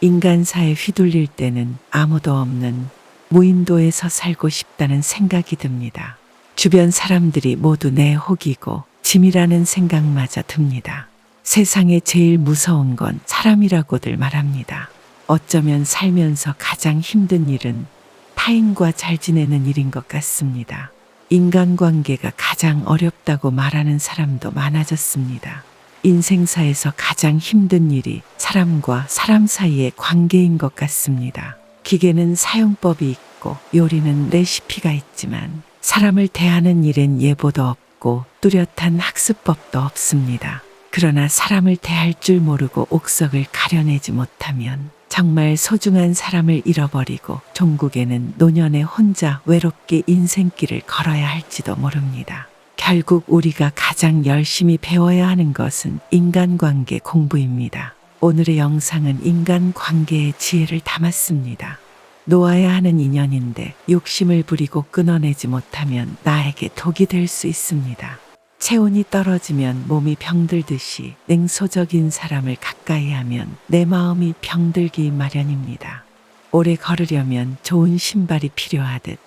인간사에 휘둘릴 때는 아무도 없는 무인도에서 살고 싶다는 생각이 듭니다. 주변 사람들이 모두 내 혹이고 짐이라는 생각마저 듭니다. 세상에 제일 무서운 건 사람이라고들 말합니다. 어쩌면 살면서 가장 힘든 일은 타인과 잘 지내는 일인 것 같습니다. 인간관계가 가장 어렵다고 말하는 사람도 많아졌습니다. 인생사에서 가장 힘든 일이 사람과 사람 사이의 관계인 것 같습니다. 기계는 사용법이 있고 요리는 레시피가 있지만 사람을 대하는 일엔 예보도 없고 뚜렷한 학습법도 없습니다. 그러나 사람을 대할 줄 모르고 옥석을 가려내지 못하면 정말 소중한 사람을 잃어버리고 종국에는 노년에 혼자 외롭게 인생길을 걸어야 할지도 모릅니다. 결국 우리가 가장 열심히 배워야 하는 것은 인간관계 공부입니다. 오늘의 영상은 인간관계의 지혜를 담았습니다. 놓아야 하는 인연인데 욕심을 부리고 끊어내지 못하면 나에게 독이 될 수 있습니다. 체온이 떨어지면 몸이 병들듯이 냉소적인 사람을 가까이 하면 내 마음이 병들기 마련입니다. 오래 걸으려면 좋은 신발이 필요하듯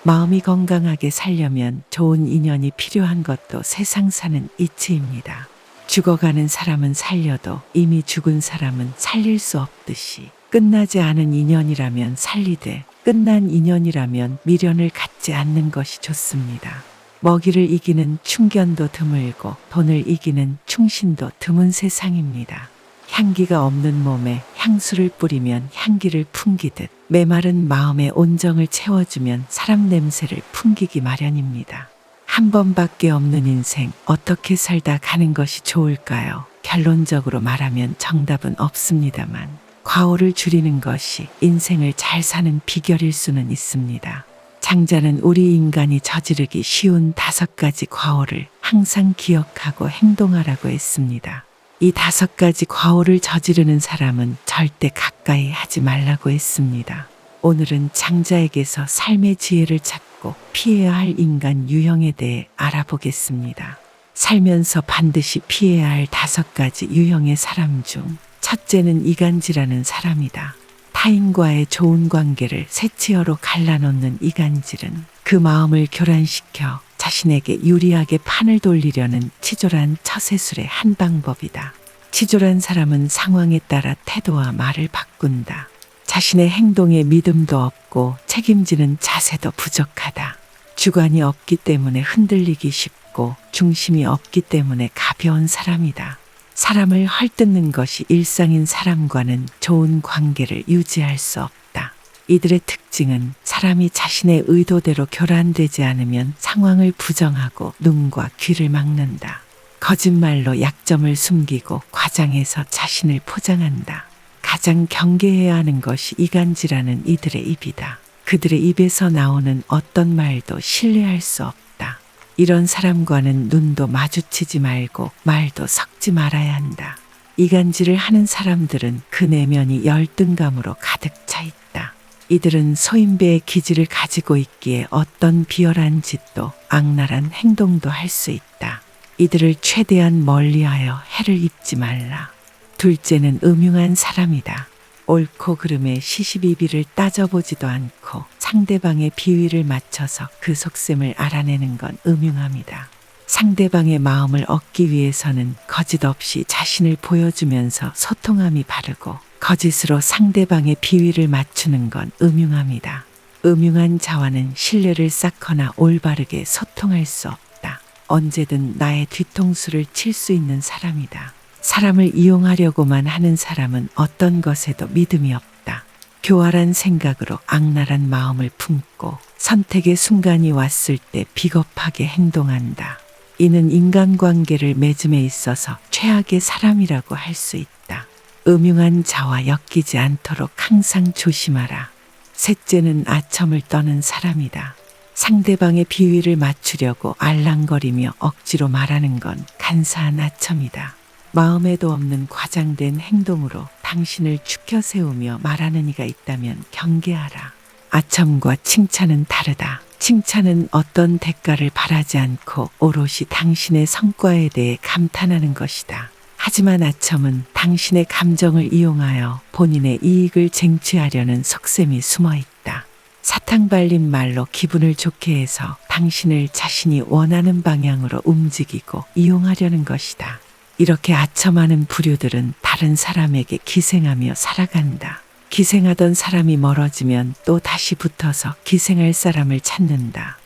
마음이 건강하게 살려면 좋은 인연이 필요한 것도 세상 사는 이치입니다. 죽어가는 사람은 살려도 이미 죽은 사람은 살릴 수 없듯이 끝나지 않은 인연이라면 살리되 끝난 인연이라면 미련을 갖지 않는 것이 좋습니다. 먹이를 이기는 충견도 드물고 돈을 이기는 충신도 드문 세상입니다. 향기가 없는 몸에 향수를 뿌리면 향기를 풍기듯 메마른 마음에 온정을 채워주면 사람 냄새를 풍기기 마련입니다. 한 번밖에 없는 인생 어떻게 살다 가는 것이 좋을까요? 결론적으로 말하면 정답은 없습니다만 과오를 줄이는 것이 인생을 잘 사는 비결일 수는 있습니다. 장자는 우리 인간이 저지르기 쉬운 5가지 과오를 항상 기억하고 행동하라고 했습니다. 이 5가지 과오를 저지르는 사람은 절대 가까이 하지 말라고 했습니다. 오늘은 장자에게서 삶의 지혜를 찾고 피해야 할 인간 유형에 대해 알아보겠습니다. 살면서 반드시 피해야 할 5가지 유형의 사람 중 첫째는 이간질하는 사람이다. 타인과의 좋은 관계를 새치어로 갈라놓는 이간질은 그 마음을 교란시켜 자신에게 유리하게 판을 돌리려는 치졸한 처세술의 한 방법이다. 치졸한 사람은 상황에 따라 태도와 말을 바꾼다. 자신의 행동에 믿음도 없고 책임지는 자세도 부족하다. 주관이 없기 때문에 흔들리기 쉽고 중심이 없기 때문에 가벼운 사람이다. 사람을 헐뜯는 것이 일상인 사람과는 좋은 관계를 유지할 수 없다. 이들의 특징은 사람이 자신의 의도대로 교란되지 않으면 상황을 부정하고 눈과 귀를 막는다. 거짓말로 약점을 숨기고 과장해서 자신을 포장한다. 가장 경계해야 하는 것이 이간질하는 이들의 입이다. 그들의 입에서 나오는 어떤 말도 신뢰할 수 없다. 이런 사람과는 눈도 마주치지 말고 말도 섞지 말아야 한다. 이간질을 하는 사람들은 그 내면이 열등감으로 가득 차 있다. 이들은 소인배의 기질을 가지고 있기에 어떤 비열한 짓도 악랄한 행동도 할 수 있다. 이들을 최대한 멀리하여 해를 입지 말라. 둘째는 음흉한 사람이다. 옳고 그름의 시시비비를 따져보지도 않고 상대방의 비위를 맞춰서 그 속셈을 알아내는 건 음흉함이다. 상대방의 마음을 얻기 위해서는 거짓 없이 자신을 보여주면서 소통함이 바르고 거짓으로 상대방의 비위를 맞추는 건 음흉함이다. 음흉한 자와는 신뢰를 쌓거나 올바르게 소통할 수 없다. 언제든 나의 뒤통수를 칠 수 있는 사람이다. 사람을 이용하려고만 하는 사람은 어떤 것에도 믿음이 없다. 교활한 생각으로 악랄한 마음을 품고 선택의 순간이 왔을 때 비겁하게 행동한다. 이는 인간관계를 맺음에 있어서 최악의 사람이라고 할 수 있다. 음흉한 자와 엮이지 않도록 항상 조심하라. 셋째는 아첨을 떠는 사람이다. 상대방의 비위를 맞추려고 알랑거리며 억지로 말하는 건 간사한 아첨이다. 마음에도 없는 과장된 행동으로 당신을 추켜 세우며 말하는 이가 있다면 경계하라. 아첨과 칭찬은 다르다. 칭찬은 어떤 대가를 바라지 않고 오롯이 당신의 성과에 대해 감탄하는 것이다. 하지만 아첨은 당신의 감정을 이용하여 본인의 이익을 쟁취하려는 속셈이 숨어 있다. 사탕 발린 말로 기분을 좋게 해서 당신을 자신이 원하는 방향으로 움직이고 이용하려는 것이다. 이렇게 아첨하는 부류들은 다른 사람에게 기생하며 살아간다. 기생하던 사람이 멀어지면 또 다시 붙어서 기생할 사람을 찾는다.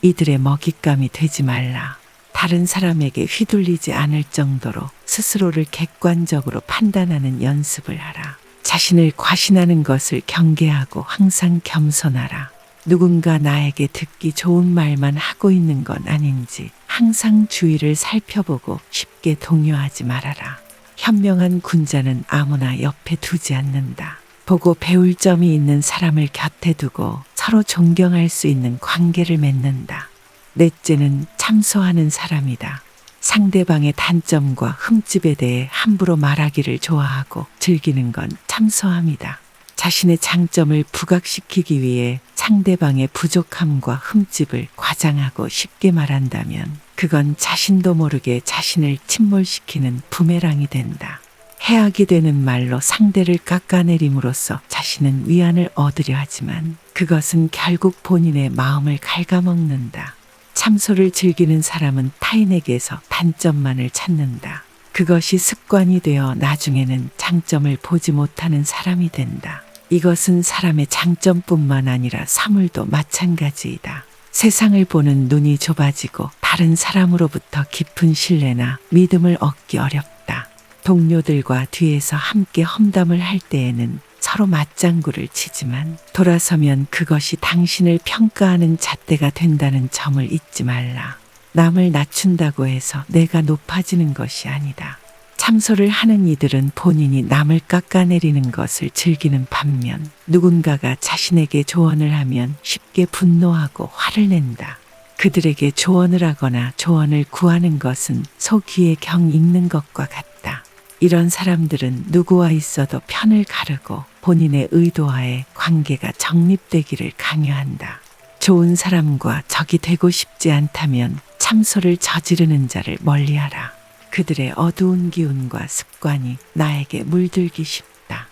이들의 먹잇감이 되지 말라. 다른 사람에게 휘둘리지 않을 정도로 스스로를 객관적으로 판단하는 연습을 하라. 자신을 과신하는 것을 경계하고 항상 겸손하라. 누군가 나에게 듣기 좋은 말만 하고 있는 건 아닌지 항상 주위를 살펴보고 쉽게 동요하지 말아라. 현명한 군자는 아무나 옆에 두지 않는다. 보고 배울 점이 있는 사람을 곁에 두고 서로 존경할 수 있는 관계를 맺는다. 넷째는 참소하는 사람이다. 상대방의 단점과 흠집에 대해 함부로 말하기를 좋아하고 즐기는 건 참소함이다. 자신의 장점을 부각시키기 위해 상대방의 부족함과 흠집을 과장하고 쉽게 말한다면 그건 자신도 모르게 자신을 침몰시키는 부메랑이 된다. 해악이 되는 말로 상대를 깎아내림으로써 자신은 위안을 얻으려 하지만 그것은 결국 본인의 마음을 갉아먹는다. 참소를 즐기는 사람은 타인에게서 단점만을 찾는다. 그것이 습관이 되어 나중에는 장점을 보지 못하는 사람이 된다. 이것은 사람의 장점뿐만 아니라 사물도 마찬가지이다. 세상을 보는 눈이 좁아지고 다른 사람으로부터 깊은 신뢰나 믿음을 얻기 어렵다. 동료들과 뒤에서 함께 험담을 할 때에는 서로 맞장구를 치지만 돌아서면 그것이 당신을 평가하는 잣대가 된다는 점을 잊지 말라. 남을 낮춘다고 해서 내가 높아지는 것이 아니다. 참소를 하는 이들은 본인이 남을 깎아내리는 것을 즐기는 반면 누군가가 자신에게 조언을 하면 쉽게 분노하고 화를 낸다. 그들에게 조언을 하거나 조언을 구하는 것은 소 귀에 경 읽는 것과 같다. 이런 사람들은 누구와 있어도 편을 가르고 본인의 의도하에 관계가 정립되기를 강요한다. 좋은 사람과 적이 되고 싶지 않다면 참소를 저지르는 자를 멀리하라. 그들의 어두운 기운과 습관이 나에게 물들기 쉽다.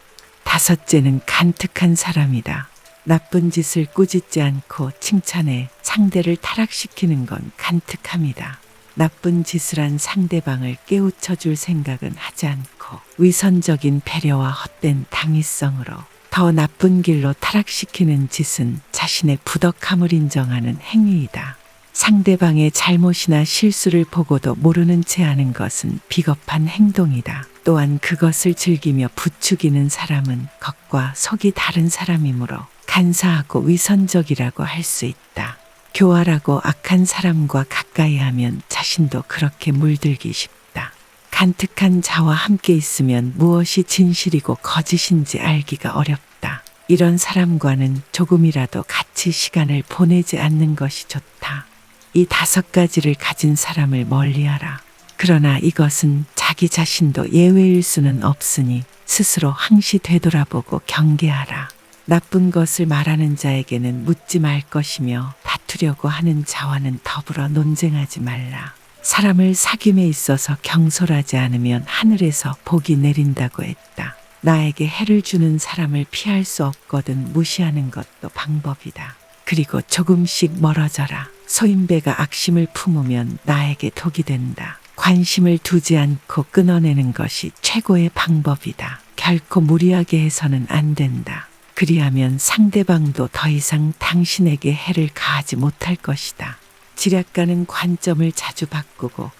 다섯째는 간특한 사람이다. 나쁜 짓을 꾸짖지 않고 칭찬해 상대를 타락시키는 건 간특함이다. 나쁜 짓을 한 상대방을 깨우쳐 줄 생각은 하지 않고 위선적인 배려와 헛된 당위성으로 더 나쁜 길로 타락시키는 짓은 자신의 부덕함을 인정하는 행위이다. 상대방의 잘못이나 실수를 보고도 모르는 채 하는 것은 비겁한 행동이다. 또한 그것을 즐기며 부추기는 사람은 겉과 속이 다른 사람이므로 간사하고 위선적이라고 할 수 있다. 교활하고 악한 사람과 가까이 하면 자신도 그렇게 물들기 쉽다. 간특한 자와 함께 있으면 무엇이 진실이고 거짓인지 알기가 어렵다. 이런 사람과는 조금이라도 같이 시간을 보내지 않는 것이 좋다. 이 5가지를 가진 사람을 멀리하라. 그러나 이것은 자기 자신도 예외일 수는 없으니 스스로 항시 되돌아보고 경계하라. 나쁜 것을 말하는 자에게는 묻지 말 것이며 다투려고 하는 자와는 더불어 논쟁하지 말라. 사람을 사귐에 있어서 경솔하지 않으면 하늘에서 복이 내린다고 했다. 나에게 해를 주는 사람을 피할 수 없거든 무시하는 것도 방법이다. 그리고 조금씩 멀어져라. 소인배가 악심을 품으면 나에게 독이 된다. 관심을 두지 않고 끊어내는 것이 최고의 방법이다. 결코 무리하게 해서는 안 된다. 그리하면 상대방도 더 이상 당신에게 해를 가하지 못할 것이다. 지략가는 관점을 자주 바꾸고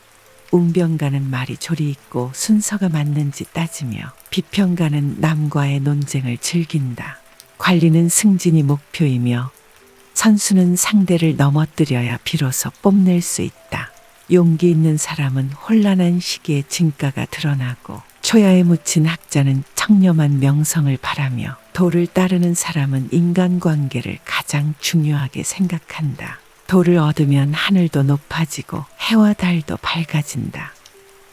웅변가는 말이 조리 있고 순서가 맞는지 따지며 비평가는 남과의 논쟁을 즐긴다. 관리는 승진이 목표이며 선수는 상대를 넘어뜨려야 비로소 뽐낼 수 있다. 용기 있는 사람은 혼란한 시기에 진가가 드러나고 초야에 묻힌 학자는 청렴한 명성을 바라며 도를 따르는 사람은 인간관계를 가장 중요하게 생각한다. 도를 얻으면 하늘도 높아지고 해와 달도 밝아진다.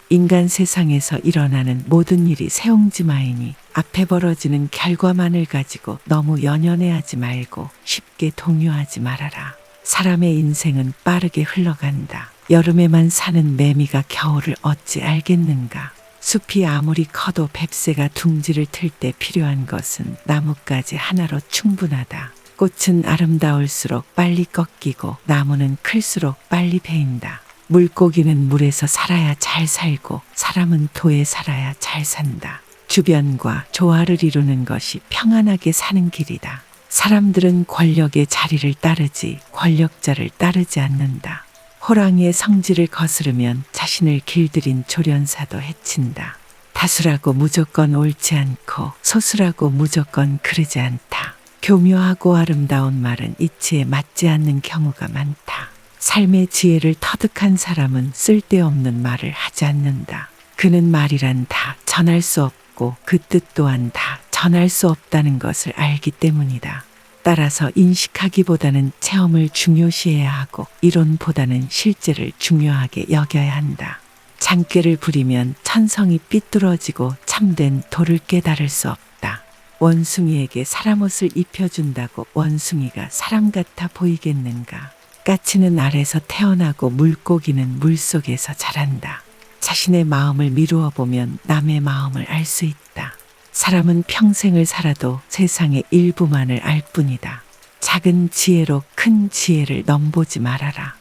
인간 세상에서 일어나는 모든 일이 새옹지마이니 앞에 벌어지는 결과만을 가지고 너무 연연해하지 말고 쉽게 동요하지 말아라. 사람의 인생은 빠르게 흘러간다. 여름에만 사는 매미가 겨울을 어찌 알겠는가. 숲이 아무리 커도 뱁새가 둥지를 틀 때 필요한 것은 나뭇가지 하나로 충분하다. 꽃은 아름다울수록 빨리 꺾이고 나무는 클수록 빨리 베인다. 물고기는 물에서 살아야 잘 살고 사람은 토에 살아야 잘 산다. 주변과 조화를 이루는 것이 평안하게 사는 길이다. 사람들은 권력의 자리를 따르지 권력자를 따르지 않는다. 호랑이의 성질을 거스르면 자신을 길들인 조련사도 해친다. 다수라고 무조건 옳지 않고 소수라고 무조건 그르지 않다. 교묘하고 아름다운 말은 이치에 맞지 않는 경우가 많다. 삶의 지혜를 터득한 사람은 쓸데없는 말을 하지 않는다. 그는 말이란 다 전할 수 없고 그 뜻 또한 다 전할 수 없다는 것을 알기 때문이다. 따라서 인식하기보다는 체험을 중요시해야 하고 이론보다는 실제를 중요하게 여겨야 한다. 장깨를 부리면 천성이 삐뚤어지고 참된 도를 깨달을 수 없다. 원숭이에게 사람 옷을 입혀준다고 원숭이가 사람 같아 보이겠는가. 까치는 알에서 태어나고 물고기는 물속에서 자란다. 자신의 마음을 미루어 보면 남의 마음을 알 수 있다. 사람은 평생을 살아도 세상의 일부만을 알 뿐이다. 작은 지혜로 큰 지혜를 넘보지 말아라.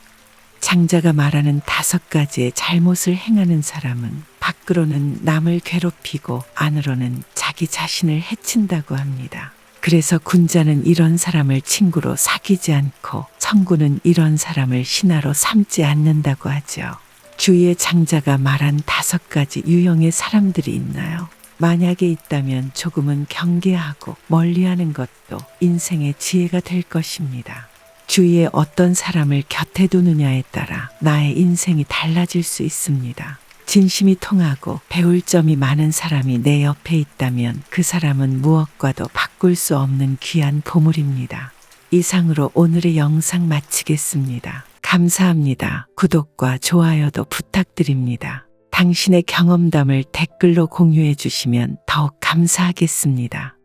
장자가 말하는 5가지의 잘못을 행하는 사람은 밖으로는 남을 괴롭히고 안으로는 자기 자신을 해친다고 합니다. 그래서 군자는 이런 사람을 친구로 사귀지 않고 성군은 이런 사람을 신하로 삼지 않는다고 하죠. 주위에 장자가 말한 5가지 유형의 사람들이 있나요? 만약에 있다면 조금은 경계하고 멀리하는 것도 인생의 지혜가 될 것입니다. 주위에 어떤 사람을 곁에 두느냐에 따라 나의 인생이 달라질 수 있습니다. 진심이 통하고 배울 점이 많은 사람이 내 옆에 있다면 그 사람은 무엇과도 바꿀 수 없는 귀한 보물입니다. 이상으로 오늘의 영상 마치겠습니다. 감사합니다. 구독과 좋아요도 부탁드립니다. 당신의 경험담을 댓글로 공유해 주시면 더욱 감사하겠습니다.